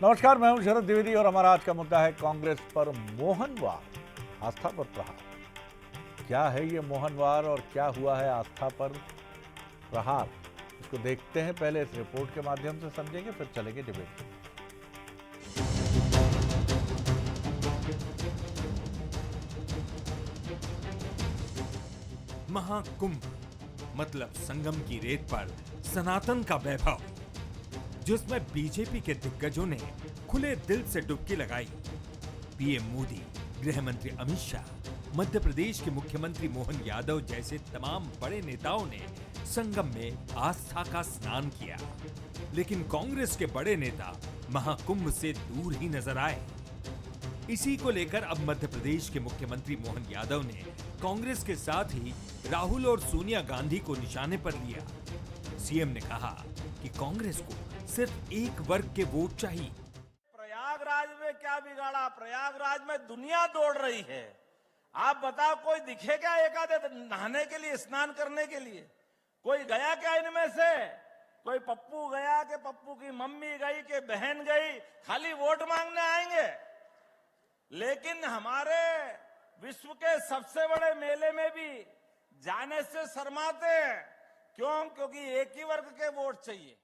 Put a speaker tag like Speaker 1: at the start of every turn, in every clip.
Speaker 1: नमस्कार, मैं हूं शरद द्विवेदी और हमारा आज का मुद्दा है कांग्रेस पर मोहनवार, आस्था पर प्रहार। क्या है ये मोहनवार और क्या हुआ है आस्था पर प्रहार, इसको देखते हैं। पहले इस रिपोर्ट के माध्यम से समझेंगे, फिर चलेंगे डिबेट।
Speaker 2: महाकुंभ मतलब संगम की रेत पर सनातन का वैभव, जिसमें बीजेपी के दिग्गजों ने खुले दिल से डुबकी लगाई। पीएम मोदी, गृह मंत्री अमित शाह, मध्य प्रदेश के मुख्यमंत्री मोहन यादव जैसे तमाम बड़े नेताओं ने संगम में आस्था का स्नान किया। लेकिन कांग्रेस के बड़े नेता महाकुंभ से दूर ही नजर आए। इसी को लेकर अब मध्य प्रदेश के मुख्यमंत्री मोहन यादव ने कांग्रेस के साथ ही राहुल और सोनिया गांधी को निशाने पर लिया। सीएम ने कहा कि कांग्रेस को सिर्फ एक वर्ग के वोट चाहिए।
Speaker 3: प्रयागराज में क्या बिगाड़ा? प्रयागराज में दुनिया दौड़ रही है। आप बताओ, कोई दिखे क्या एक आधे नहाने के लिए, स्नान करने के लिए? कोई गया क्या इनमें से? कोई पप्पू गया कि पप्पू की मम्मी गई कि बहन गई? खाली वोट मांगने आएंगे। लेकिन हमारे विश्व के सबसे बड़े मेले में भी जाने से शर्माते हैं। क्यों? क्योंकि एक ही वर्ग के वोट चाहिए।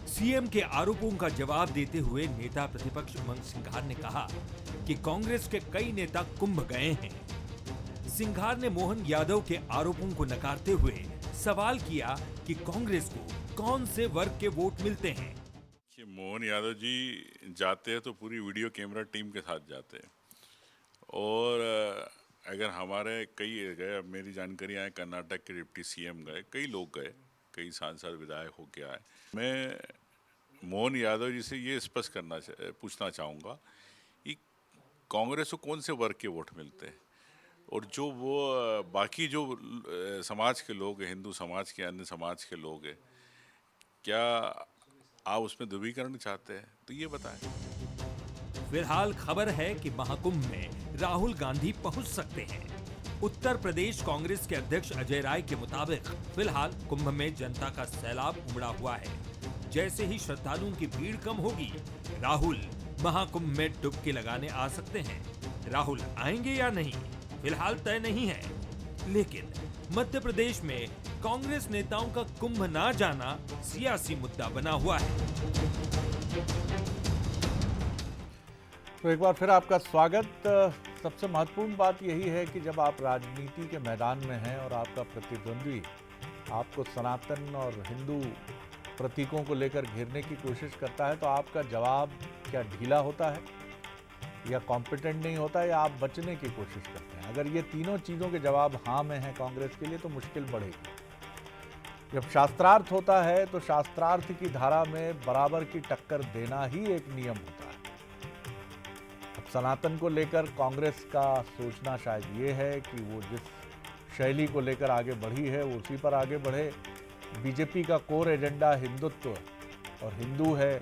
Speaker 2: सीएम के आरोपों का जवाब देते हुए नेता प्रतिपक्ष उमंग सिंघार ने कहा कि कांग्रेस के कई नेता कुंभ गए हैं। सिंघार ने मोहन यादव के आरोपों को नकारते हुए सवाल किया कि कांग्रेस को कौन से वर्ग के वोट मिलते हैं।
Speaker 4: कि मोहन यादव जी जाते हैं तो पूरी वीडियो कैमरा टीम के साथ जाते हैं, और अगर हमारे कई गए, मेरी जानकारी आए कर्नाटक के डिप्टी सीएम गए, कई लोग गए, कई सांसद विधायक होके आए। मैं मोहन यादव जी से ये स्पष्ट पूछना चाहूँगा कि कांग्रेस को कौन से वर्ग के वोट मिलते हैं, और जो वो बाकी जो समाज के लोग हैं, हिंदू समाज के, अन्य समाज के लोग हैं, क्या आप उसमें ध्रुवीकरण चाहते हैं? तो ये बताएं।
Speaker 2: फिलहाल खबर है कि महाकुंभ में राहुल गांधी पहुंच सकते हैं। उत्तर प्रदेश कांग्रेस के अध्यक्ष अजय राय के मुताबिक फिलहाल कुंभ में जनता का सैलाब उमड़ा हुआ है। जैसे ही श्रद्धालुओं की भीड़ कम होगी, राहुल महाकुंभ में डुबकी लगाने आ सकते हैं। राहुल आएंगे या नहीं, फिलहाल तय नहीं है। लेकिन मध्य प्रदेश में कांग्रेस नेताओं का कुंभ ना जाना सियासी मुद्दा बना हुआ है।
Speaker 1: तो एक बार फिर आपका स्वागत। सबसे महत्वपूर्ण बात यही है कि जब आप राजनीति के मैदान में हैं और आपका प्रतिद्वंद्वी आपको सनातन और हिंदू प्रतीकों को लेकर घेरने की कोशिश करता है, तो आपका जवाब क्या ढीला होता है या कॉम्पिटेंट नहीं होता, या आप बचने की कोशिश करते हैं? अगर ये तीनों चीज़ों के जवाब हाँ में हैं कांग्रेस के लिए, तो मुश्किल बढ़ेगी। जब शास्त्रार्थ होता है तो शास्त्रार्थ की धारा में बराबर की टक्कर देना ही एक नियम होता है। अब सनातन को लेकर कांग्रेस का सोचना शायद ये है कि वो जिस शैली को लेकर आगे बढ़ी है वो उसी पर आगे बढ़े। बीजेपी का कोर एजेंडा हिंदुत्व और हिंदू है,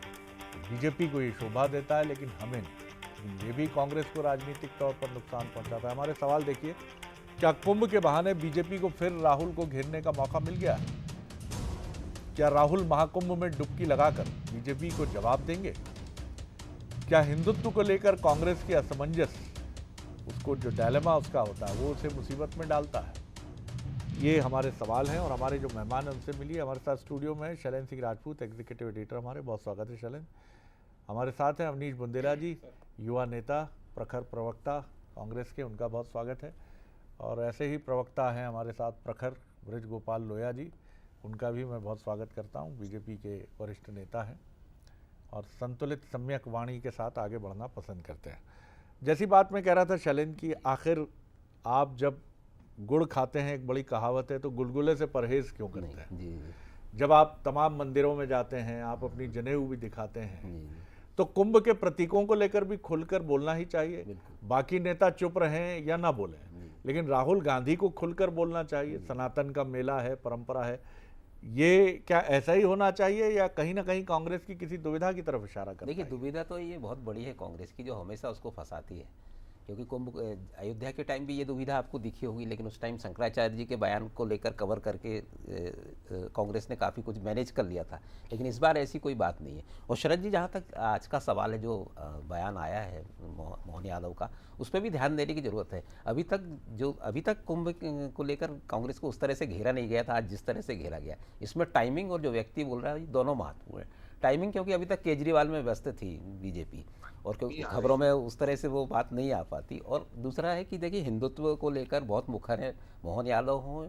Speaker 1: बीजेपी को ये शोभा देता है, लेकिन हमें नहीं। ये भी कांग्रेस को राजनीतिक तौर पर नुकसान पहुंचाता है। हमारे सवाल देखिए, क्या कुंभ के बहाने बीजेपी को फिर राहुल को घेरने का मौका मिल गया है? क्या राहुल महाकुंभ में डुबकी लगाकर बीजेपी को जवाब देंगे? क्या हिंदुत्व को लेकर कांग्रेस की असमंजस, उसको जो डायलेमा उसका होता है, वो उसे मुसीबत में डालता है? ये हमारे सवाल हैं और हमारे जो मेहमान हैं उनसे मिलिए। हमारे साथ स्टूडियो में शैलेंद्र सिंह राजपूत, एग्जीक्यूटिव एडिटर हमारे, बहुत स्वागत है शैलेंद्र। हमारे साथ हैं अवनीश बुंदेला जी, युवा नेता, प्रखर प्रवक्ता कांग्रेस के, उनका बहुत स्वागत है। और ऐसे ही प्रवक्ता हैं हमारे साथ प्रखर ब्रज गोपाल लोया जी, उनका भी मैं बहुत स्वागत करता हूं। बीजेपी के वरिष्ठ नेता हैं और संतुलित सम्यक वाणी के साथ आगे बढ़ना पसंद करते हैं। जैसी बात मैं कह रहा था शैलेंद्र की, आखिर आप जब गुड़ खाते हैं, एक बड़ी कहावत है, तो गुलगुले से परहेज क्यों करते हैं?
Speaker 5: जी।
Speaker 1: जब आप तमाम मंदिरों में जाते हैं, आप अपनी जनेऊ भी दिखाते हैं, तो कुंभ के प्रतीकों को लेकर भी खुलकर बोलना ही चाहिए। बाकी नेता चुप रहें या ना बोलें, लेकिन राहुल गांधी को खुलकर बोलना चाहिए। सनातन का मेला है, परंपरा है, ये क्या ऐसा ही होना चाहिए या कहीं ना कहीं कांग्रेस की किसी दुविधा की तरफ इशारा करता है?
Speaker 5: देखिए, दुविधा तो ये बहुत बड़ी है कांग्रेस की, जो हमेशा उसको फंसाती है। क्योंकि कुंभ अयोध्या के टाइम भी ये दुविधा आपको दिखी होगी, लेकिन उस टाइम शंकराचार्य जी के बयान को लेकर कवर करके कांग्रेस ने काफ़ी कुछ मैनेज कर लिया था। लेकिन इस बार ऐसी कोई बात नहीं है। और शरद जी, जहाँ तक आज का सवाल है, जो बयान आया है मोहन यादव का, उस पर भी ध्यान देने की ज़रूरत है। अभी तक कुंभ को लेकर कांग्रेस को उस तरह से घेरा नहीं गया था, आज जिस तरह से घेरा गया, इसमें टाइमिंग और जो व्यक्ति बोल रहा है, ये दोनों महत्वपूर्ण है। टाइमिंग क्योंकि अभी तक केजरीवाल में व्यस्त थी बीजेपी, और क्योंकि खबरों में उस तरह से वो बात नहीं आ पाती। और दूसरा है कि देखिए, हिंदुत्व को लेकर बहुत मुखर है मोहन यादव हों,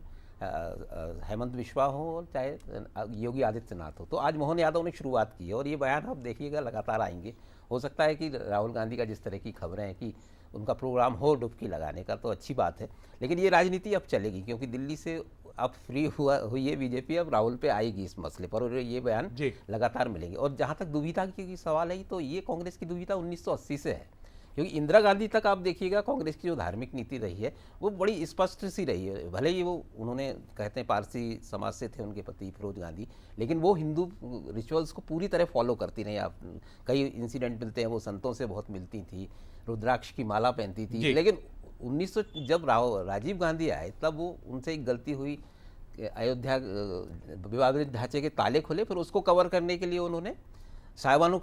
Speaker 5: हेमंत बिश्वा हो, और चाहे योगी आदित्यनाथ हो। तो आज मोहन यादव ने शुरुआत की है, और ये बयान आप देखिएगा लगातार आएंगे। हो सकता है कि राहुल गांधी का जिस तरह की खबरें हैं कि उनका प्रोग्राम हो डुबकी लगाने का, तो अच्छी बात है। लेकिन ये राजनीति अब चलेगी, क्योंकि दिल्ली से अब फ्री हुई है बीजेपी, अब राहुल पे आएगी इस मसले पर, और ये बयान लगातार मिलेंगे। और जहाँ तक दुविधा की सवाल है, तो ये कांग्रेस की दुविधा 1980 से है, क्योंकि इंदिरा गांधी तक आप देखिएगा कांग्रेस की जो धार्मिक नीति रही है वो बड़ी स्पष्ट सी रही है। भले ही वो, उन्होंने कहते हैं पारसी समाज से थे उनके पति फिरोज गांधी, लेकिन वो हिंदू रिचुअल्स को पूरी तरह फॉलो करती रही। आप कई इंसिडेंट मिलते हैं, वो संतों से बहुत मिलती थी, रुद्राक्ष की माला पहनती थी। लेकिन 1900 जब राजीव गांधी आए, तब वो उनसे एक गलती हुई, अयोध्या विवादित ढांचे के ताले खुले, फिर उसको कवर करने के लिए उन्होंने साहिबानो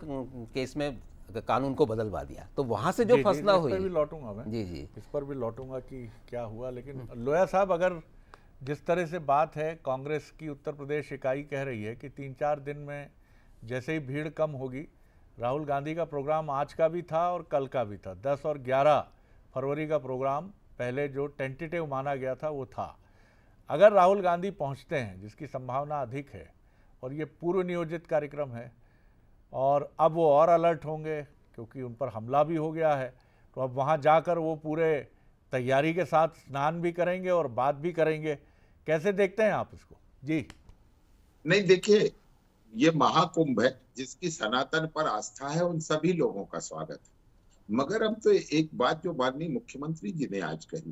Speaker 5: केस में कानून को बदलवा दिया। तो वहां से जो फैसला हुई,
Speaker 1: इस पर भी लौटूंगा मैं,
Speaker 5: जी,
Speaker 1: इस पर भी लौटूंगा कि क्या हुआ। लेकिन लोया साहब, अगर जिस तरह से बात है, कांग्रेस की उत्तर प्रदेश इकाई कह रही है कि 3-4 दिन में जैसे ही भीड़ कम होगी, राहुल गांधी का प्रोग्राम आज का भी था और कल का भी था, 10 और 11 फरवरी का प्रोग्राम पहले जो टेंटेटिव माना गया था वो था। अगर राहुल गांधी पहुंचते हैं, जिसकी संभावना अधिक है, और ये पूर्व नियोजित कार्यक्रम है, और अब वो और अलर्ट होंगे क्योंकि उन पर हमला भी हो गया है, तो अब वहाँ जाकर वो पूरे तैयारी के साथ स्नान भी करेंगे और बात भी करेंगे। कैसे देखते हैं आप इसको? जी
Speaker 6: नहीं, देखिए, ये महाकुंभ है, जिसकी सनातन पर आस्था है, उन सभी लोगों का स्वागत है। मगर अब तो एक बात जो माननीय मुख्यमंत्री जी ने आज कही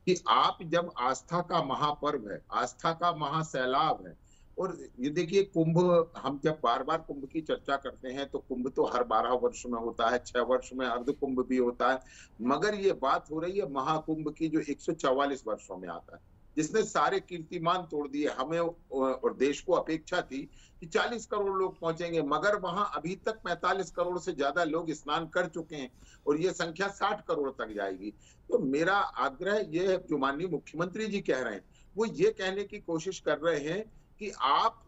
Speaker 6: कि आप जब आस्था का महापर्व है, आस्था का महासैलाब है, और ये देखिए, कुंभ, हम जब बार बार कुंभ की चर्चा करते हैं तो कुंभ तो हर 12 वर्ष में होता है, 6 वर्ष में अर्ध कुंभ भी होता है, मगर ये बात हो रही है महाकुंभ की जो 144 वर्षों में आता है, जिसने सारे कीर्तिमान तोड़ दिए। हमें और देश को अपेक्षा थी कि 40 करोड़ लोग पहुंचेंगे, मगर वहां अभी तक 45 करोड़ से ज्यादा लोग स्नान कर चुके हैं, और ये संख्या 60 करोड़ तक जाएगी। तो मेरा आग्रह ये, जो माननीय मुख्यमंत्री जी कह रहे हैं, वो ये कहने की कोशिश कर रहे हैं कि आप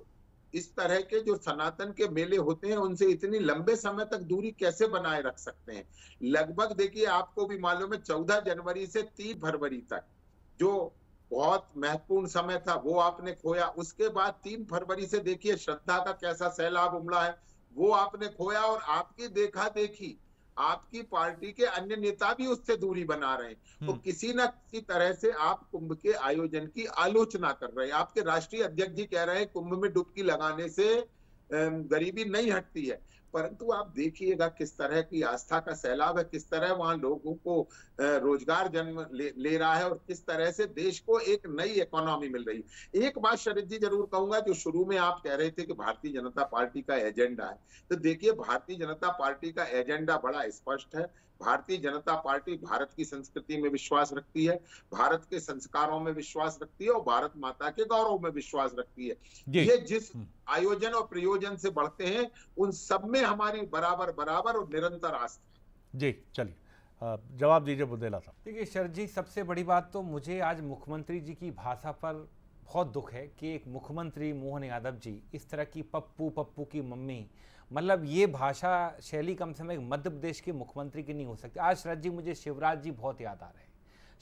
Speaker 6: इस तरह के जो सनातन के मेले होते हैं, उनसे इतनी लंबे समय तक दूरी कैसे बनाए रख सकते हैं। लगभग देखिए, आपको भी मालूम है, 14 जनवरी से 3 फरवरी तक जो बहुत महत्वपूर्ण समय था, वो आपने खोया। उसके बाद 3 फरवरी से देखिए श्रद्धा का कैसा सैलाब उमड़ा है, वो आपने खोया। और आपकी देखा देखी आपकी पार्टी के अन्य नेता भी उससे दूरी बना रहे हैं। तो किसी न किसी तरह से आप कुंभ के आयोजन की आलोचना कर रहे हैं। आपके राष्ट्रीय अध्यक्ष जी कह रहे हैं कुंभ में डुबकी लगाने से गरीबी नहीं हटती है, परंतु आप देखिएगा किस तरह की आस्था का सैलाब है, किस तरह वहां लोगों को रोजगार जन्म ले रहा है, और किस तरह से देश को एक नई इकोनॉमी मिल रही है। एक बात शरद जी जरूर कहूंगा, जो शुरू में आप कह रहे थे कि भारतीय जनता पार्टी का एजेंडा है, तो देखिए, भारतीय जनता पार्टी का एजेंडा बड़ा स्पष्ट है। भारतीय जनता पार्टी भारत की संस्कृति में विश्वास रखती है, भारत के संस्कारों में विश्वास रखती है, और भारत माता के गौरव में विश्वास रखती है। ये जिस आयोजन और प्रयोजन से बढ़ते हैं, उन सब में हमारी बराबर बराबर और निरंतर आस्था।
Speaker 1: जी, चलिए जवाब दीजिए बुंदेला साहब।
Speaker 2: देखिए शरद जी, सबसे बड़ी बात तो मुझे आज मुख्यमंत्री जी की भाषा पर बहुत दुख है कि एक मुख्यमंत्री मोहन यादव जी इस तरह की पप्पू पप्पू की मम्मी, मतलब ये भाषा शैली कम से कम एक मध्य प्रदेश के मुख्यमंत्री की नहीं हो सकती। आज शरद जी, मुझे शिवराज जी बहुत याद आ रहे हैं।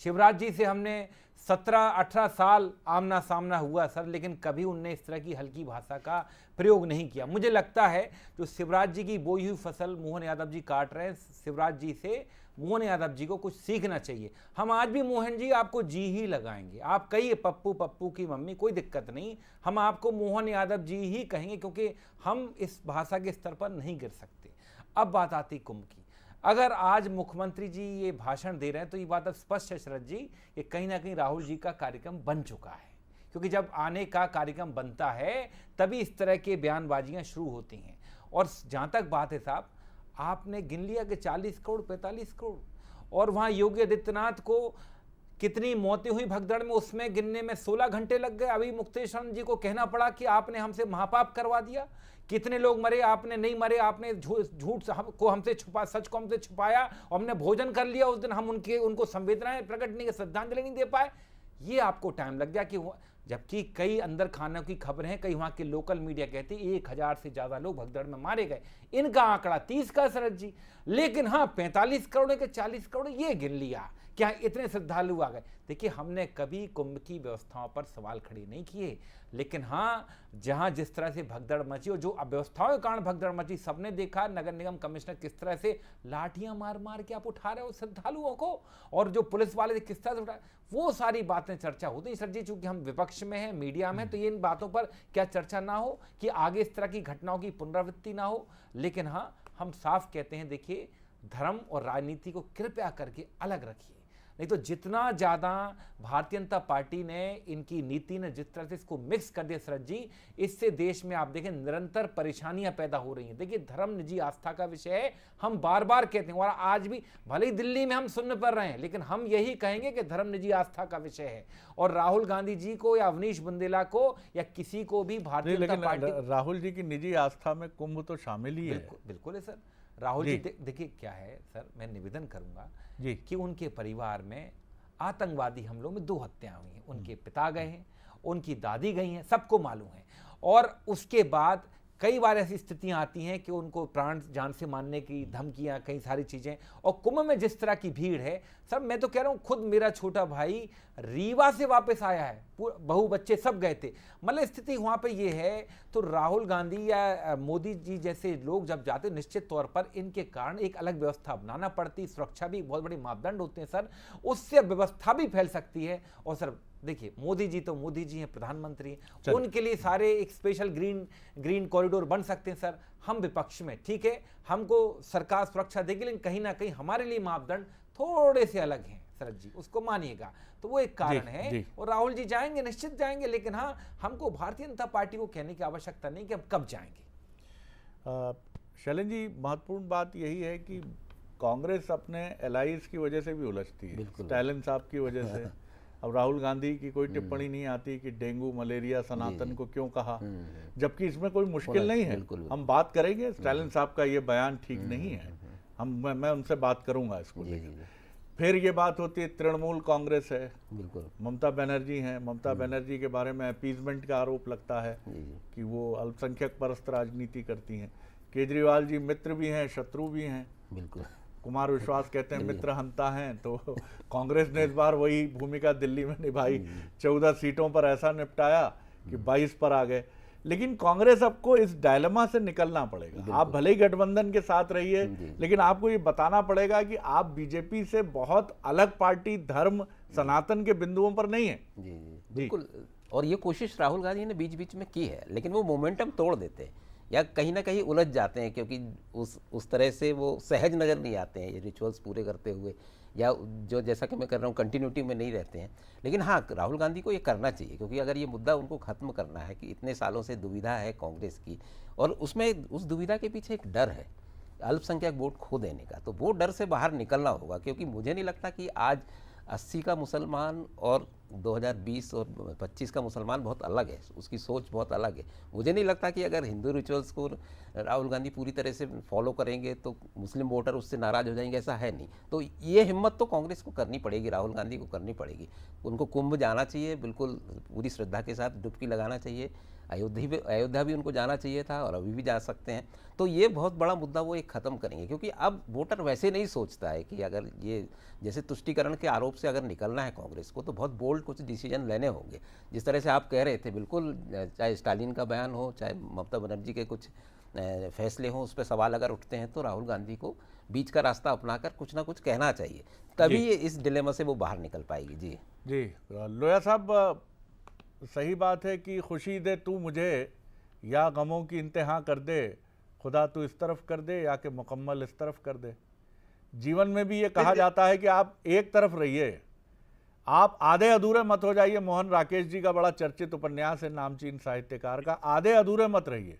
Speaker 2: शिवराज जी से हमने 17-18 साल आमना सामना हुआ सर, लेकिन कभी उनने इस तरह की हल्की भाषा का प्रयोग नहीं किया। मुझे लगता है जो शिवराज जी की बोई हुई फसल मोहन यादव जी काट रहे हैं, शिवराज जी से मोहन यादव जी को कुछ सीखना चाहिए। हम आज भी मोहन जी आपको जी ही लगाएंगे, आप कहिए पप्पू पप्पू की मम्मी, कोई दिक्कत नहीं, हम आपको मोहन यादव जी ही कहेंगे, क्योंकि हम इस भाषा के स्तर पर नहीं गिर सकते। अब बात आती कुंभ की। अगर आज मुख्यमंत्री जी ये भाषण दे रहे हैं तो ये बात अब स्पष्ट है शरद जी कि कहीं ना कहीं राहुल जी का कार्यक्रम बन चुका है, क्योंकि जब आने का कार्यक्रम बनता है तभी इस तरह के बयानबाजियां शुरू होती हैं। और जहां तक बात है साहब, आपने गिन लिया कि 40 करोड़ 45 करोड़,
Speaker 7: और वहाँ योगी आदित्यनाथ को कितनी मौतें हुई भगदड़ में, उसमें गिनने में 16 घंटे लग गए। अभी मुक्तेश्वर जी को कहना पड़ा कि आपने हमसे महापाप करवा दिया। कितने लोग मरे, आपने नहीं मरे, आपने झूठ को हमसे छुपा, सच को हमसे छुपाया, और हमने भोजन कर लिया उस दिन, हम उनको संवेदनाएं प्रकट नहीं, श्रद्धांजलि नहीं दे पाए। ये आपको टाइम लग गया कि जबकि कई अंदर खानों की खबरें हैं, कई वहां के लोकल मीडिया कहती 1000 से ज्यादा लोग भगदड़ में मारे गए। इनका आंकड़ा 30 का शरद जी, लेकिन हाँ 45 करोड़ के 40 करोड़ ये गिन लिया। क्या इतने श्रद्धालु आ गए? देखिए, हमने कभी कुंभ की व्यवस्थाओं पर सवाल खड़े नहीं किए, लेकिन हाँ जहां जिस तरह से भगदड़ मची और जो अव्यवस्थाओं के कारण भगदड़ मची, सबने देखा नगर निगम कमिश्नर किस तरह से लाठियां मार मार के आप उठा रहे हो श्रद्धालुओं को, और जो पुलिस वाले थे किस तरह से उठा, वो सारी बातें चर्चा होती है सर जी। चूंकि हम विपक्ष में हैं, मीडिया में, तो ये इन बातों पर क्या चर्चा ना हो कि आगे इस तरह की घटनाओं की पुनरावृत्ति ना हो। लेकिन हाँ, हम साफ कहते हैं, देखिए धर्म और राजनीति को कृपया करके अलग रखिए, नहीं तो जितना ज्यादा भारतीय जनता पार्टी ने, इनकी नीति ने जिस तरह से इसको मिक्स कर दिया शरद जी, इससे देश में आप देखें निरंतर परेशानियां पैदा हो रही हैं। देखिए, धर्म निजी आस्था का विषय है, हम बार बार कहते हैं, और आज भी भले ही दिल्ली में हम सुनने पर रहे हैं, लेकिन हम यही कहेंगे कि धर्म निजी आस्था का विषय है। और राहुल गांधी जी को या अवनीश बुंदेला को या किसी को भी भारतीय जनता पार्टी,
Speaker 1: राहुल जी की निजी आस्था में कुंभ तो शामिल ही है।
Speaker 7: बिल्कुल है सर। राहुल जी देखिए क्या है सर, मैं निवेदन करूंगा जी कि उनके परिवार में आतंकवादी हमलों में 2 हत्याएं हुई हैं। उनके पिता गए हैं, उनकी दादी गई हैं, सबको मालूम है। और उसके बाद कई बार ऐसी स्थितियां आती हैं कि उनको प्राण जान से मारने की धमकियां, कई सारी चीजें। और कुंभ में जिस तरह की भीड़ है सर, मैं तो कह रहा हूं, खुद मेरा छोटा भाई रीवा से वापस आया है, बहू बच्चे सब गए थे। मतलब स्थिति वहां पे ये है। तो राहुल गांधी या मोदी जी जैसे लोग जब जाते, निश्चित तौर पर इनके कारण एक अलग व्यवस्था बनाना पड़ती, सुरक्षा भी बहुत बड़े मापदंड होते हैं सर, उससे व्यवस्था भी फैल सकती है। और सर देखिए, मोदी जी तो मोदी जी हैं, प्रधानमंत्री, उनके लिए सारे एक स्पेशल ग्रीन कॉरिडोर बन सकते हैं सर। हम विपक्ष में, ठीक है, हमको सरकार सुरक्षा देगी, लेकिन कहीं ना कहीं हमारे लिए मापदंड थोड़े से अलग हैं शरद जी, उसको मानिएगा। तो वो एक कारण है। और राहुल जी जाएंगे, निश्चित जाएंगे, लेकिन हाँ, हमको भारतीय जनता पार्टी को कहने की आवश्यकता नहीं कि अब कब जाएंगे।
Speaker 1: शैलेंद्र जी, महत्वपूर्ण बात यही है कि कांग्रेस अपने एलाइज की वजह से भी उलझती है, स्टालिन साहब की वजह से। अब राहुल गांधी की कोई टिप्पणी नहीं आती कि डेंगू मलेरिया सनातन को क्यों कहा, जबकि इसमें कोई मुश्किल नहीं है। हम बात करेंगे, स्टालिन साहब का ये बयान ठीक नहीं है, मैं उनसे बात करूंगा इसको लेकर। फिर ये बात होती है तृणमूल कांग्रेस है, बिल्कुल ममता बनर्जी हैं, ममता बनर्जी के बारे में अपीजमेंट का आरोप लगता है कि वो अल्पसंख्यक परस्त राजनीति करती हैं। केजरीवाल जी मित्र भी हैं, शत्रु भी हैं, बिल्कुल। कुमार विश्वास कहते हैं मित्र हंता हैं। तो कांग्रेस ने इस बार वही भूमिका दिल्ली में निभाई, 14 सीटों पर ऐसा निपटाया कि 22 पर आ गए। लेकिन कांग्रेस आपको इस डायलेमा से निकलना पड़ेगा। आप भले ही गठबंधन के साथ रहिए, लेकिन आपको ये बताना पड़ेगा कि आप बीजेपी से बहुत अलग पार्टी, धर्म, सनातन के बिंदुओं पर नहीं है।
Speaker 5: जी बिल्कुल। और ये कोशिश राहुल गांधी ने बीच बीच में की है, लेकिन वो मोमेंटम तोड़ देते हैं या कहीं ना कहीं उलझ जाते हैं, क्योंकि उस तरह से वो सहज नज़र नहीं आते हैं ये रिचुअल्स पूरे करते हुए, या जो जैसा कि मैं कर रहा हूँ कंटिन्यूटी में नहीं रहते हैं। लेकिन हाँ, राहुल गांधी को ये करना चाहिए, क्योंकि अगर ये मुद्दा उनको ख़त्म करना है कि इतने सालों से दुविधा है कांग्रेस की, और उसमें उस दुविधा के पीछे एक डर है अल्पसंख्यक वोट खो देने का, तो वो डर से बाहर निकलना होगा। क्योंकि मुझे नहीं लगता कि आज 80 का मुसलमान और 2020 और 25 का मुसलमान बहुत अलग है, उसकी सोच बहुत अलग है। मुझे नहीं लगता कि अगर हिंदू रिचुअल्स को राहुल गांधी पूरी तरह से फॉलो करेंगे तो मुस्लिम वोटर उससे नाराज़ हो जाएंगे, ऐसा है नहीं। तो ये हिम्मत तो कांग्रेस को करनी पड़ेगी, राहुल गांधी को करनी पड़ेगी। उनको कुंभ जाना चाहिए, बिल्कुल पूरी श्रद्धा के साथ डुबकी लगाना चाहिए। अयोध्या भी उनको जाना चाहिए था, और अभी भी जा सकते हैं। तो ये बहुत बड़ा मुद्दा वो एक ख़त्म करेंगे, क्योंकि अब वोटर वैसे नहीं सोचता है कि अगर ये जैसे तुष्टीकरण के आरोप से अगर निकलना है कांग्रेस को, तो बहुत बोल्ड कुछ डिसीजन लेने होंगे। जिस तरह से आप कह रहे थे, बिल्कुल, चाहे स्टालिन का बयान हो, चाहे ममता बनर्जी के कुछ फैसले हों, उस पर सवाल अगर उठते हैं तो राहुल गांधी को बीच का रास्ता अपनाकर कुछ ना कुछ कहना चाहिए, तभी ये इस डिलेमा से वो बाहर निकल पाएगी। जी
Speaker 1: लोया साहब, सही बात है कि खुशी दे तू मुझे या गमों की इंतहा कर दे, खुदा तू इस तरफ कर दे या कि मुकम्मल इस तरफ कर दे। जीवन में भी ये कहा जाता है कि आप एक तरफ रहिए, आप आधे अधूरे मत हो जाइए। मोहन राकेश जी का बड़ा चर्चित उपन्यास है नामचीन साहित्यकार का, आधे अधूरे मत रहिए।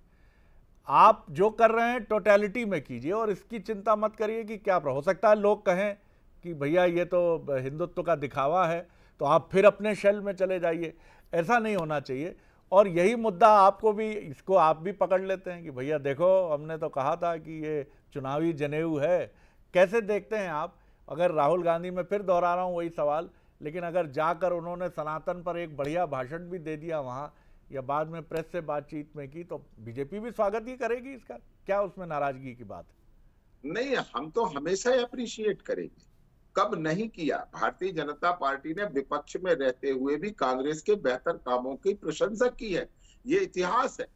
Speaker 1: आप जो कर रहे हैं टोटलिटी में कीजिए, और इसकी चिंता मत करिए कि क्या हो सकता है लोग कहें कि भैया ये तो हिंदुत्व का दिखावा है, तो आप फिर अपने शेल में चले जाइए। ऐसा नहीं होना चाहिए। और यही मुद्दा आपको भी, इसको आप भी पकड़ लेते हैं कि भैया देखो हमने तो कहा था कि ये चुनावी जनेऊ है। कैसे देखते हैं आप, अगर राहुल गांधी, मैं फिर दोहरा रहा हूँ वही सवाल, लेकिन अगर जाकर उन्होंने सनातन पर एक बढ़िया भाषण भी दे दिया वहाँ, या बाद में प्रेस से बातचीत में की, तो बीजेपी भी स्वागत ही करेगी इसका, क्या उसमें नाराजगी की बात है?
Speaker 6: नहीं, हम तो हमेशा अप्रिशिएट करेंगे। कब नहीं किया? भारतीय जनता पार्टी ने विपक्ष में रहते हुए भी कांग्रेस के बेहतर कामों की प्रशंसा की है, ये इतिहास है।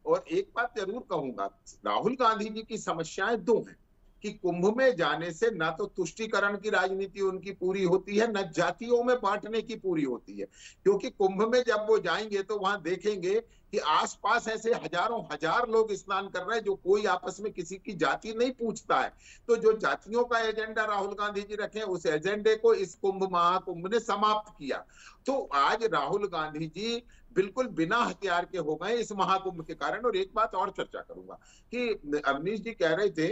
Speaker 6: और एक बात जरूर कहूंगा, राहुल गांधी जी की समस्याएं दो हैं कि कुंभ में जाने से ना तो तुष्टीकरण की राजनीति उनकी पूरी होती है, न जातियों में बांटने की पूरी होती है। क्योंकि कुंभ में जब वो जाएंगे तो वहां देखेंगे कि आसपास ऐसे हजारों हजार लोग स्नान कर रहे हैं जो कोई आपस में किसी की जाति नहीं पूछता है। तो जो जातियों का एजेंडा राहुल गांधी जी रखे, उस एजेंडे को इस कुंभ महाकुंभ ने समाप्त किया। तो आज राहुल गांधी जी बिल्कुल बिना हथियार के हो गए इस महाकुंभ के कारण। और एक बात और चर्चा करूंगा कि अवनीश जी कह रहे थे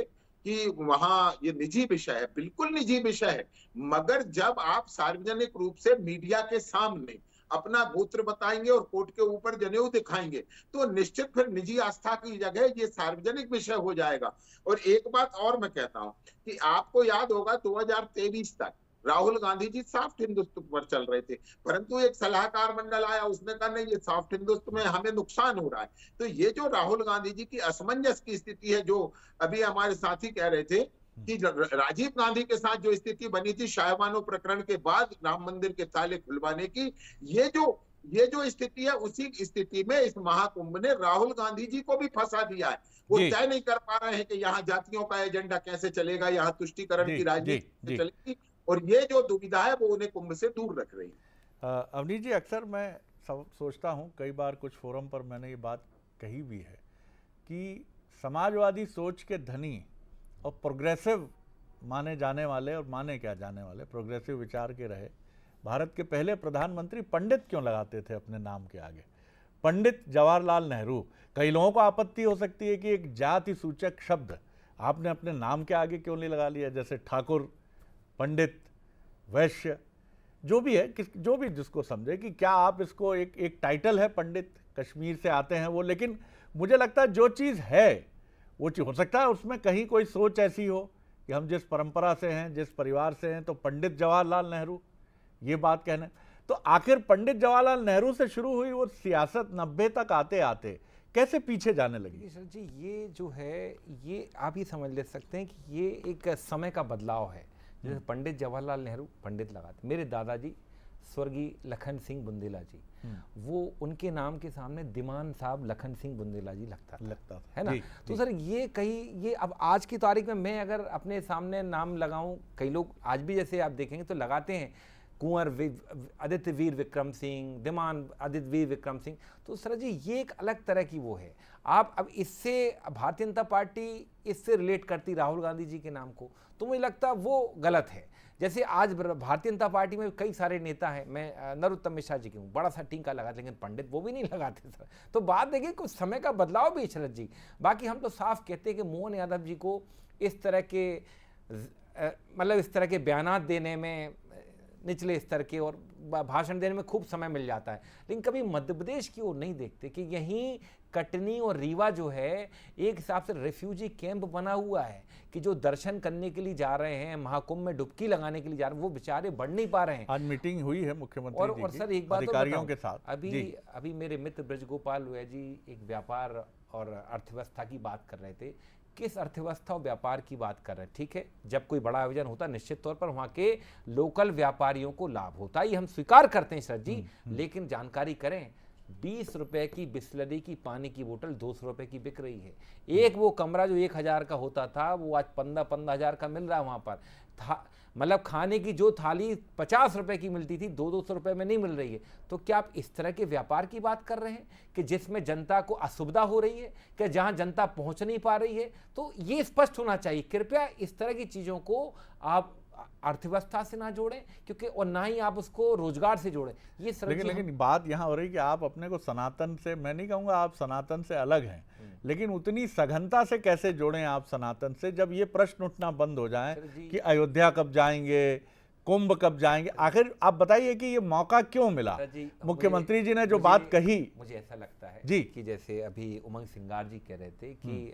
Speaker 6: कि वहां ये निजी विषय है, बिल्कुल निजी विषय है, मगर जब आप सार्वजनिक रूप से मीडिया के सामने अपना गोत्र बताएंगे और कोर्ट के ऊपर जनेऊ दिखाएंगे तो निश्चित फिर निजी आस्था की जगह ये सार्वजनिक विषय हो जाएगा। और एक बात और मैं कहता हूं कि आपको याद होगा 2023 तक राहुल गांधी जी सॉफ्ट हिंदुत्व पर चल रहे थे, परंतु एक सलाहकार मंडल आया, उसने कहा नहीं, ये सॉफ्ट हिंदुत्व में हमें नुकसान हो रहा है। तो ये जो राहुल गांधी जी की असमंजस की स्थिति है, जो अभी हमारे साथी कह रहे थे कि राजीव गांधी के साथ जो स्थिति बनी थी शाहबानो प्रकरण के बाद राम मंदिर के ताले खुलवाने की, ये जो स्थिति है, उसी स्थिति में इस महाकुंभ ने राहुल गांधी जी को भी फंसा दिया है। वो तय नहीं कर पा रहे हैं कि यहाँ जातियों का एजेंडा कैसे चलेगा, यहाँ तुष्टीकरण की राजनीति चलेगी, और ये जो दुविधा है वो उन्हें कुंभ से दूर रख रही है।
Speaker 1: अवनीश जी, अक्सर मैं सोचता हूँ, कई बार कुछ फोरम पर मैंने ये बात कही भी है कि समाजवादी सोच के धनी और प्रोग्रेसिव माने जाने वाले, और माने क्या जाने वाले, प्रोग्रेसिव विचार के रहे भारत के पहले प्रधानमंत्री पंडित क्यों लगाते थे अपने नाम के आगे? पंडित जवाहरलाल नेहरू। कई लोगों को आपत्ति हो सकती है कि एक जाति सूचक शब्द आपने अपने नाम के आगे क्यों नहीं लगा लिया, जैसे ठाकुर, पंडित, वैश्य, जो भी है, जो भी जिसको समझे कि क्या आप इसको एक टाइटल है पंडित, कश्मीर से आते हैं वो, लेकिन मुझे लगता है जो चीज़ है वो चीज़ हो सकता है उसमें कहीं कोई सोच ऐसी हो कि हम जिस परंपरा से हैं, जिस परिवार से हैं, तो पंडित जवाहरलाल नेहरू ये बात कहना। तो आखिर पंडित जवाहरलाल नेहरू से शुरू हुई वो सियासत 90 तक आते आते कैसे पीछे जाने लगी?
Speaker 7: सर जी, ये जो है, ये आप ये समझ ले सकते हैं कि ये एक समय का बदलाव है। जैसे पंडित जवाहरलाल नेहरू पंडित लगाते, मेरे दादाजी स्वर्गीय लखन सिंह बुंदेला जी, वो उनके नाम के सामने दीमान साहब लखन सिंह बुंदेला जी लगता था, है ना? तो सर ये अब आज की तारीख में मैं अगर अपने सामने नाम लगाऊं, कई लोग आज भी जैसे आप देखेंगे तो लगाते हैं कुंवर आदित्य वीर विक्रम सिंह, दीमान आदित्य वीर विक्रम सिंह। तो सर जी ये एक अलग तरह की वो है। आप अब इससे भारतीय जनता पार्टी इससे रिलेट करती राहुल गांधी जी के नाम को, तो मुझे लगता है वो गलत है। जैसे आज भारतीय जनता पार्टी में कई सारे नेता हैं, मैं नरोत्तम मिश्रा जी की हूँ, बड़ा सा टीका लगाते, लेकिन पंडित वो भी नहीं लगाते सर। तो बात देखिए कुछ समय का बदलाव भी शरद जी। बाकी हम तो साफ कहते हैं कि मोहन यादव जी को इस तरह के मतलब इस तरह के बयानात देने में, निचले स्तर के और भाषण देने में खूब समय मिल जाता है, लेकिन कभी मध्य प्रदेश की ओर नहीं देखते कि यहीं कटनी और रीवा जो है एक हिसाब से रेफ्यूजी कैंप बना हुआ है कि जो दर्शन करने के लिए जा रहे हैं, महाकुंभ में डुबकी लगाने के लिए जा रहे हैं, वो बेचारे बढ़ नहीं पा रहे हैं।
Speaker 1: आज मीटिंग हुई है मुख्यमंत्री जी
Speaker 7: और
Speaker 1: की
Speaker 7: सर एक बात
Speaker 1: अधिकारियों के साथ।
Speaker 7: अभी मेरे मित्र ब्रजगोपाल हुए जी एक व्यापार और अर्थव्यवस्था की बात कर रहे थे। किस अर्थव्यवस्था और व्यापार की बात कर रहे हैं? ठीक है, जब कोई बड़ा आयोजन होता है निश्चित तौर पर वहाँ के लोकल व्यापारियों को लाभ होता है, ये हम स्वीकार करते हैं सर जी, लेकिन जानकारी करें 20 रुपए की बिस्लरी की पानी की बोतल 200 रुपए की बिक रही है। एक वो कमरा जो 1000 का होता था वो आज 15,000 का मिल रहा है वहाँ पर। मतलब खाने की जो थाली 50 रुपए की मिलती थी 200 रुपए में नहीं मिल रही है। तो क्या आप इस तरह के व्यापार की बात कर रहे हैं कि जिसमें जनता को असुविधा हो रही है, कि जहां जनता पहुंच नहीं पा रही है? तो ये स्पष्ट होना चाहिए। कृपया इस तरह की चीज़ों को आप अर्थव्यवस्था से ना जोड़ें, क्योंकि और ना ही आप उसको रोजगार से जोड़ें। ये
Speaker 1: लेकिन बात यहाँ हो रही कि आप अपने को सनातन से, मैं नहीं कहूँगा आप सनातन से अलग हैं, लेकिन उतनी सघनता से कैसे जोड़ें आप सनातन से, जब ये प्रश्न उठना बंद हो जाए कि अयोध्या कब जाएंगे, कुंभ कब जाएंगे। आखिर आप बताइए कि ये मौका क्यों मिला? मुख्यमंत्री जी ने जो बात कही,
Speaker 7: मुझे ऐसा लगता है
Speaker 1: जी
Speaker 7: कि जैसे अभी उमंग सिंगार जी कह रहे थे कि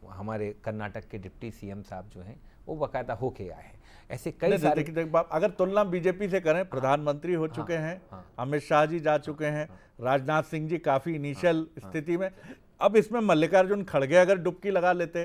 Speaker 7: हमारे कर्नाटक के डिप्टी सीएम साहब जो हैं वो बाकायदा होके आए हैं। ऐसे कई सारे
Speaker 1: अगर तुलना बीजेपी से करें, प्रधानमंत्री हो चुके हैं, अमित शाह जी जा चुके हैं, राजनाथ सिंह जी काफी इनिशियल स्थिति में, अब इसमें मल्लिकार्जुन खड़गे अगर डुबकी लगा लेते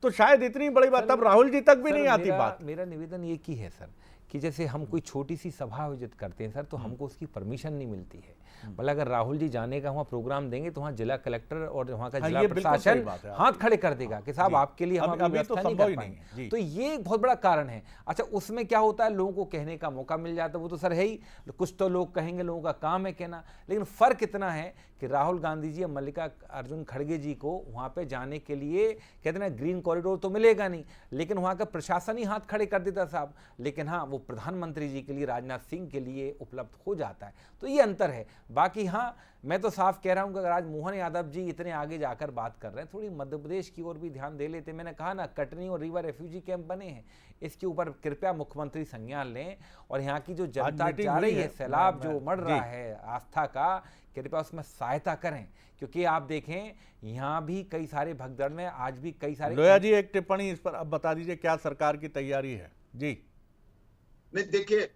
Speaker 1: तो शायद इतनी बड़ी बात, तब राहुल जी तक भी नहीं आती बात।
Speaker 7: मेरा निवेदन ये की है सर कि जैसे हम कोई छोटी सी सभा आयोजित करते हैं सर, तो हमको उसकी परमिशन नहीं मिलती है। भले अगर राहुल जी जाने का वहाँ प्रोग्राम देंगे तो वहाँ जिला कलेक्टर और वहाँ का जिला प्रशासन हाथ खड़े कर देगा कि साहब आपके लिए हम अपनी व्यवस्था नहीं कर पाएंगे। तो ये एक बहुत बड़ा कारण है। अच्छा, उसमें क्या होता है, लोगों को कहने का मौका मिल जाता है, वो तो सर है ही, कुछ तो लोग कहेंगे, लोगों का काम है कहना। लेकिन फर्क इतना है कि राहुल गांधी जी और मल्लिकार्जुन खड़गे जी को वहाँ पे जाने के लिए कहते ना ग्रीन कॉरिडोर तो मिलेगा नहीं, लेकिन वहाँ का प्रशासन ही हाथ खड़े कर देता साहब। लेकिन हाँ, वो प्रधानमंत्री जी के लिए, राजनाथ सिंह के लिए उपलब्ध हो जाता है। तो ये अंतर है। बाकी हाँ, मैं तो साफ कह रहा हूँ कि अगर आज मोहन यादव जी इतने आगे जाकर बात कर रहे हैं, थोड़ी मध्य प्रदेश की ओर भी ध्यान दे लेते। मैंने कहा ना, कटनी और रीवा रेफ्यूजी कैंप बने हैं, इसके ऊपर कृपया मुख्यमंत्री संज्ञान लें। और यहाँ की जो जनता जा रही है, सैलाब जो मर रहा है आस्था का, कृपया उसमें सहायता करें। क्योंकि आप देखें यहाँ भी कई सारे भगदड़ में आज भी कई सारे।
Speaker 1: लोया जी एक टिप्पणी इस पर अब बता दीजिए, क्या सरकार की तैयारी है? जी
Speaker 6: नहीं, देखिए,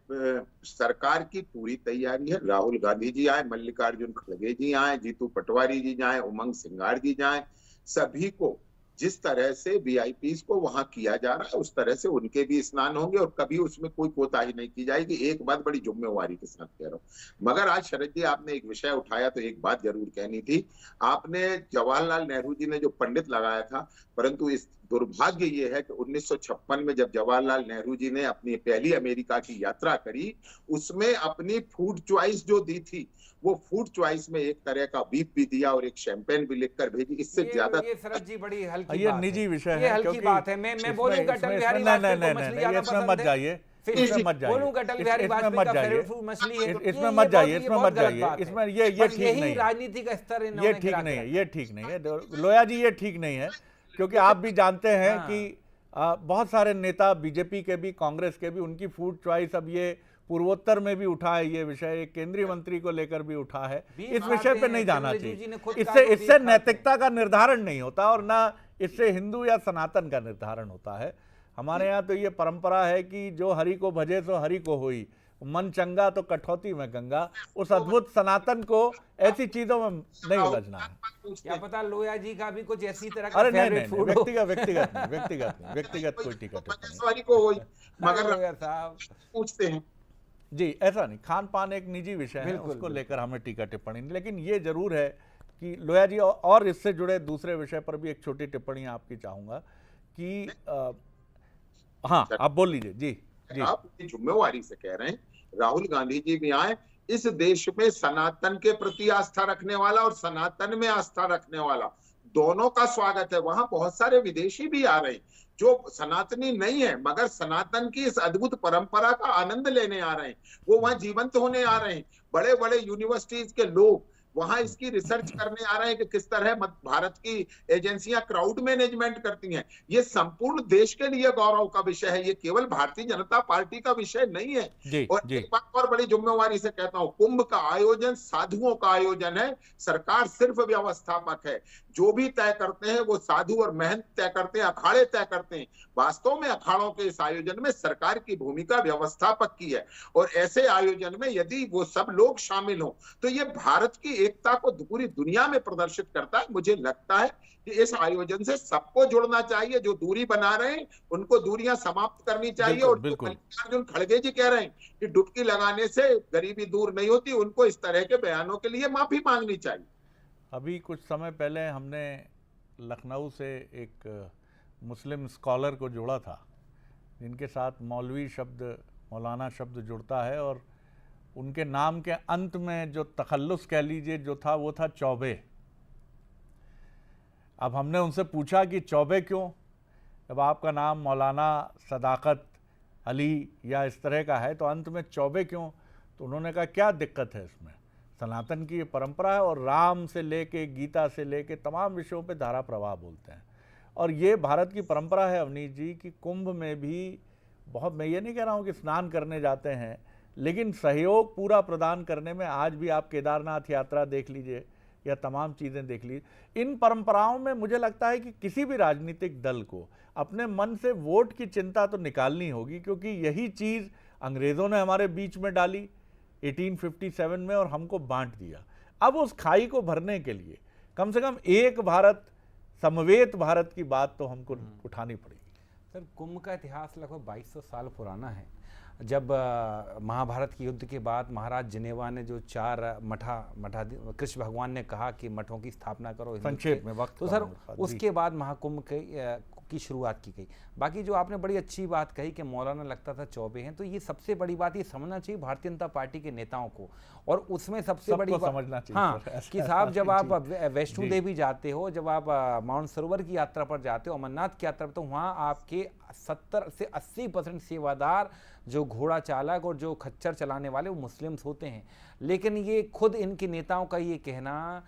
Speaker 6: सरकार की पूरी तैयारी है। राहुल गांधी जी आए, मल्लिकार्जुन खड़गे जी आए, जीतू पटवारी जी जाए, उमंग सिंगार जी जाए, सभी को जिस तरह से वीआईपीज को वहां किया जा रहा है उस तरह से उनके भी स्नान होंगे और कभी उसमें कोई कोताही नहीं की जाएगी। एक बात बड़ी जिम्मेवारी के साथ कह रहा हूं। मगर आज शरद जी आपने एक विषय उठाया तो एक बात जरूर कहनी थी। आपने जवाहरलाल नेहरू जी ने जो पंडित लगाया था, परंतु इस दुर्भाग्य ये है कि 1956 में जब जवाहरलाल नेहरू जी ने अपनी पहली अमेरिका की यात्रा करी, उसमें अपनी फूड चॉइस जो दी थी, वो फूड चॉइस में एक तरह का बीफ भी दिया और एक शैंपेन भी लिखकर भेजी। इससे ज्यादा
Speaker 7: ये शरद जी बड़ी हल्की
Speaker 1: ये
Speaker 7: बात
Speaker 1: निजी
Speaker 7: है,
Speaker 1: विषय
Speaker 7: ये
Speaker 1: है,
Speaker 7: हल्की बात है। मैं बोलूंगा अटल बिहारी वाजपेयी को मछली ज्यादा
Speaker 1: इसमें
Speaker 7: पसंद
Speaker 1: मत
Speaker 7: है,
Speaker 1: जाइए, इसमें मत जाइए,
Speaker 7: बोलूंगा अटल बिहारी वाजपेयी का फेवरेट फूड मछली है,
Speaker 1: इसमें मत जाइए, इसमें मत जाइए, इसमें ये ठीक नहीं है,
Speaker 7: राजनीति का स्तर
Speaker 1: ये ठीक नहीं है, ये ठीक नहीं है लोया जी, ये ठीक नहीं है। क्योंकि आप भी जानते हैं कि बहुत सारे नेता बीजेपी के भी, कांग्रेस के भी, उनकी फूड चॉइस अब ये पूर्वोत्तर में भी उठा है, ये विषय एक केंद्रीय मंत्री को लेकर भी उठा है। इस विषय पे नहीं जाना चाहिए। इससे नैतिकता का निर्धारण नहीं होता और ना इससे हिंदू या सनातन का निर्धारण होता है। हमारे यहाँ तो ये परंपरा है कि जो हरि को भजे सो हरि को होई, मन चंगा तो कठौती में गंगा। उस अद्भुत सनातन को ऐसी चीजों में नहीं उलझना है।
Speaker 7: क्या पता लोया जी का भी कुछ ऐसी तरह का
Speaker 1: अरे नहीं, व्यक्तिगत कोई टिकट नहीं,
Speaker 6: मगर पूछते हैं
Speaker 1: जी, ऐसा नहीं। खान पान एक निजी विषय है, उसको लेकर हमें टीका टिप्पणी नहीं। लेकिन ये जरूर है कि लोया जी, और इससे जुड़े दूसरे विषय पर भी एक छोटी टिप्पणी आपकी चाहूंगा कि हाँ, आप बोल लीजिए। जी,
Speaker 6: आप जिम्मेवारी से कह रहे हैं, राहुल गांधी जी भी आए। इस देश में सनातन के प्रति आस्था रखने वाला और सनातन में आस्था रखने वाला दोनों का स्वागत है। वहां बहुत सारे विदेशी भी आ रहे हैं जो सनातनी नहीं है मगर सनातन की इस अद्भुत परंपरा का आनंद लेने आ रहे हैं। वो वहां जीवंत होने आ रहे हैं। बड़े बड़े यूनिवर्सिटीज के लोग वहां इसकी रिसर्च करने आ रहे हैं कि किस तरह भारत की एजेंसियां क्राउड मैनेजमेंट करती हैं। ये संपूर्ण देश के लिए गौरव का विषय है, ये केवल भारतीय जनता पार्टी का विषय नहीं है। और एक बात और बड़ी जिम्मेवारी से कहता हूं, कुंभ का आयोजन साधुओं का आयोजन है, सरकार सिर्फ व्यवस्थापक है। जो भी तय करते हैं वो साधु और महंत तय करते हैं, अखाड़े तय करते हैं। वास्तव में अखाड़ों के इस आयोजन में सरकार की भूमिका व्यवस्थापक की है। और ऐसे आयोजन में यदि वो सब लोग शामिल हों तो ये भारत की एकता को पूरी दुनिया में प्रदर्शित करता है। मुझे लगता है कि इस आयोजन से सबको जुड़ना चाहिए। जो दूरी बना रहे हैं उनको दूरियां समाप्त करनी चाहिए। और मल्लिकार्जुन खड़गे जी कह रहे हैं कि डुबकी लगाने से गरीबी दूर नहीं होती, उनको इस तरह के बयानों के लिए माफी मांगनी चाहिए।
Speaker 1: अभी कुछ समय पहले हमने लखनऊ से एक मुस्लिम स्कॉलर को जोड़ा था जिनके साथ मौलवी शब्द, मौलाना शब्द जुड़ता है, और उनके नाम के अंत में जो तखल्लुस कह लीजिए जो था वो था चौबे। अब हमने उनसे पूछा कि चौबे क्यों, जब आपका नाम मौलाना सदाकत अली या इस तरह का है तो अंत में चौबे क्यों? तो उन्होंने कहा क्या दिक्कत है इसमें, सनातन की ये परंपरा है और राम से लेके गीता से लेके तमाम विषयों पे धारा प्रवाह बोलते हैं। और ये भारत की परंपरा है अवनीश जी कि कुंभ में भी बहुत, मैं ये नहीं कह रहा हूँ कि स्नान करने जाते हैं, लेकिन सहयोग पूरा प्रदान करने में आज भी आप केदारनाथ यात्रा देख लीजिए या तमाम चीज़ें देख लीजिए। इन परंपराओं में मुझे लगता है कि किसी भी राजनीतिक दल को अपने मन से वोट की चिंता तो निकालनी होगी, क्योंकि यही चीज़ अंग्रेज़ों ने हमारे बीच में डाली 1857 में और हमको बांट दिया। अब उस खाई को भरने के लिए कम से कम एक भारत, समवेत भारत की बात तो हमको उठानी पड़ेगी।
Speaker 7: सर, कुंभ का इतिहास लगभग 2200 साल पुराना है। जब महाभारत के युद्ध के बाद महाराज जिनेवा ने जो 4 मठा कृष्ण भगवान ने कहा कि मठों की स्थापना करो,
Speaker 1: संक्षेप में वक्त,
Speaker 7: तो सर उसके बाद महाकुंभ की शुरुआत की गई। बाकी जो आपने बड़ी अच्छी बात कही कि मौलाना लगता था चौबे हैं, तो ये सबसे बड़ी बात ये समझना चाहिए भारतीय जनता पार्टी के नेताओं को, और उसमें सबसे बड़ी बात
Speaker 1: समझना चाहिए,
Speaker 7: हाँ कि साहब जब आप वैष्णो देवी जाते हो, जब आप माउंट सरोवर की यात्रा पर जाते हो, अमरनाथ की यात्रा पर, तो वहाँ आपके 70 से 80% सेवादार, जो घोड़ा चालक और जो खच्चर चलाने वाले, वो मुस्लिम्स होते हैं। लेकिन ये खुद इनके नेताओं का ये कहना,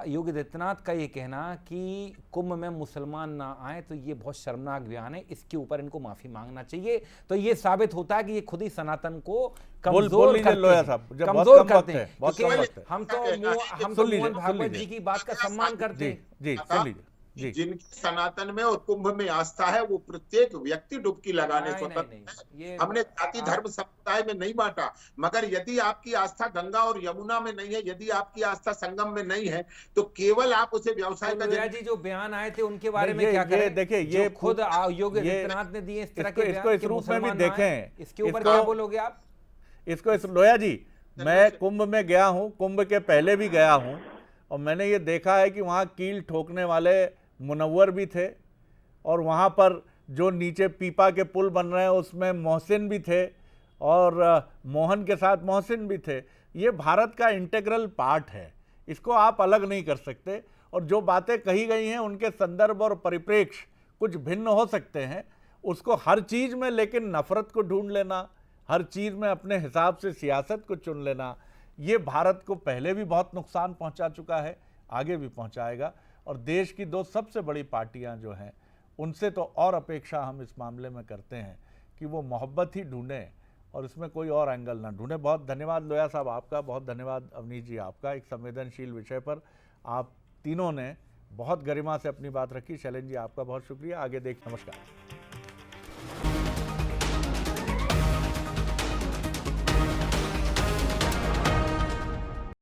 Speaker 7: योगी आदित्यनाथ का ये कहना कि कुंभ में मुसलमान ना आए, तो ये बहुत शर्मनाक बयान है। इसके ऊपर इनको माफी मांगना चाहिए। तो ये साबित होता है कि ये खुद ही सनातन को कमजोर करते हैं। हम तो मोहन भागवत जी की बात का सम्मान करते हैं।
Speaker 1: जी, सुन लीजिए जी।
Speaker 6: जिनकी सनातन में और कुंभ में आस्था है, वो प्रत्येक व्यक्ति डुबकी लगाने स्वतंत्र है। हमने जाति धर्म समुदाय में नहीं बांटा, मगर यदि आपकी आस्था गंगा और यमुना में नहीं है, यदि आपकी आस्था संगम में नहीं है, तो केवल आप उसे व्यवसाय का
Speaker 7: जी जो बयान आए थे उनके बारे में क्या करें?
Speaker 1: देखिए, ये
Speaker 7: खुद योगी आदित्यनाथ ने दिए इस तरह के
Speaker 1: बयान, इसको इस रूप में भी देखें,
Speaker 7: इसके ऊपर क्या बोलोगे आप?
Speaker 1: इसको लोया जी, मैं कुंभ में गया हूँ, कुंभ के पहले भी गया हूँ, और मैंने ये देखा है कि वहाँ कील ठोकने वाले मुनव्वर भी थे, और वहाँ पर जो नीचे पीपा के पुल बन रहे हैं उसमें मोहसिन भी थे, और मोहन के साथ मोहसिन भी थे। ये भारत का इंटीग्रल पार्ट है, इसको आप अलग नहीं कर सकते। और जो बातें कही गई हैं उनके संदर्भ और परिप्रेक्ष्य कुछ भिन्न हो सकते हैं, उसको हर चीज़ में लेकिन नफरत को ढूंढ लेना, हर चीज़ में अपने हिसाब से सियासत को चुन लेना, ये भारत को पहले भी बहुत नुकसान पहुंचा चुका है, आगे भी पहुंचाएगा। और देश की 2 सबसे बड़ी पार्टियां जो हैं, उनसे तो और अपेक्षा हम इस मामले में करते हैं कि वो मोहब्बत ही ढूंढें और इसमें कोई और एंगल ना ढूंढें। बहुत धन्यवाद लोया साहब आपका, बहुत धन्यवाद अवनीश जी आपका। एक संवेदनशील विषय पर आप तीनों ने बहुत गरिमा से अपनी बात रखी। शैलेंद्र जी आपका बहुत शुक्रिया। आगे देख, नमस्कार।